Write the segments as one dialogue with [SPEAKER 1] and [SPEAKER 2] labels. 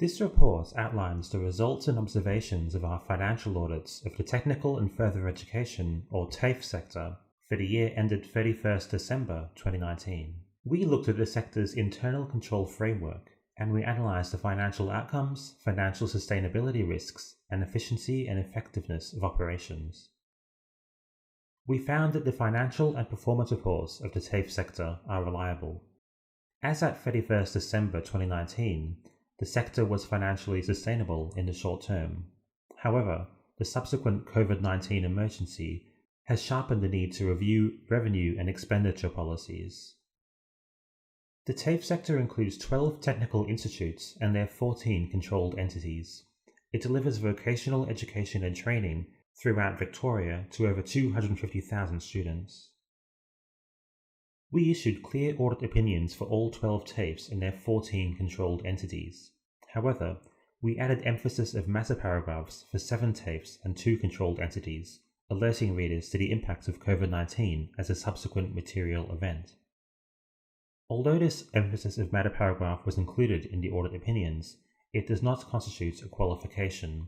[SPEAKER 1] This report outlines the results and observations of our financial audits of the Technical and Further Education, or TAFE sector, for the year ended 31st December 2019. We looked at the sector's internal control framework, and we analysed the financial outcomes, financial sustainability risks, and efficiency and effectiveness of operations. We found that the financial and performance reports of the TAFE sector are reliable. As at 31st December 2019, the sector was financially sustainable in the short term. However, the subsequent COVID-19 emergency has sharpened the need to review revenue and expenditure policies. The TAFE sector includes 12 technical institutes and their 14 controlled entities. It delivers vocational education and training throughout Victoria to over 250,000 students. We issued clear audit opinions for all 12 TAFEs and their 14 controlled entities. However, we added emphasis of matter paragraphs for 7 TAFEs and 2 controlled entities, alerting readers to the impact of COVID-19 as a subsequent material event. Although this emphasis of matter paragraph was included in the audit opinions, it does not constitute a qualification.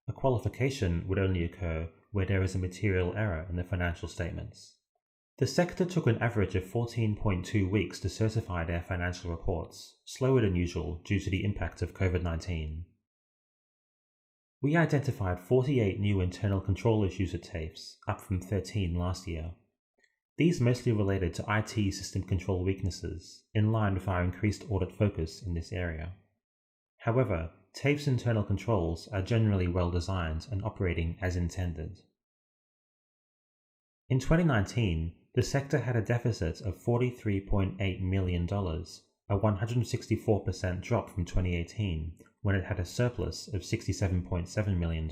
[SPEAKER 1] A qualification would only occur where there is a material error in the financial statements. The sector took an average of 14.2 weeks to certify their financial reports, slower than usual due to the impact of COVID-19. We identified 48 new internal control issues at TAFEs, up from 13 last year. These mostly related to IT system control weaknesses, in line with our increased audit focus in this area. However, TAFE's internal controls are generally well designed and operating as intended. In 2019, the sector had a deficit of $43.8 million, a 164% drop from 2018, when it had a surplus of $67.7 million.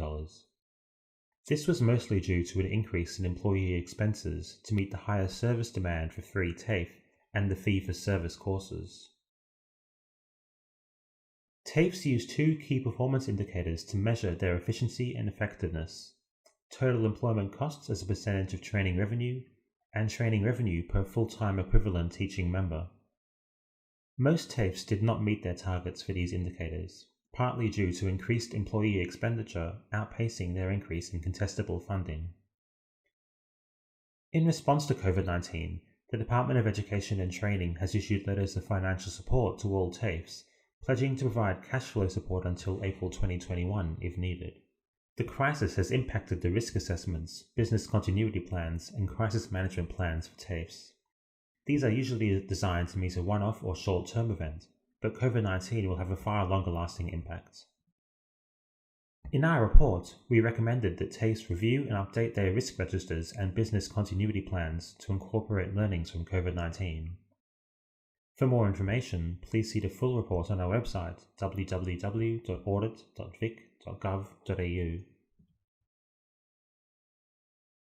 [SPEAKER 1] This was mostly due to an increase in employee expenses to meet the higher service demand for free TAFE and the fee-for-service courses. TAFEs use 2 key performance indicators to measure their efficiency and effectiveness: total employment costs as a percentage of training revenue, and training revenue per full-time equivalent teaching member. Most TAFEs did not meet their targets for these indicators, partly due to increased employee expenditure outpacing their increase in contestable funding. In response to COVID-19, the Department of Education and Training has issued letters of financial support to all TAFEs, pledging to provide cash flow support until April 2021 if needed. The crisis has impacted the risk assessments, business continuity plans, and crisis management plans for TAFEs. These are usually designed to meet a one-off or short-term event, but COVID-19 will have a far longer-lasting impact. In our report, we recommended that TAFEs review and update their risk registers and business continuity plans to incorporate learnings from COVID-19. For more information, please see the full report on our website www.audit.vic.gov.au.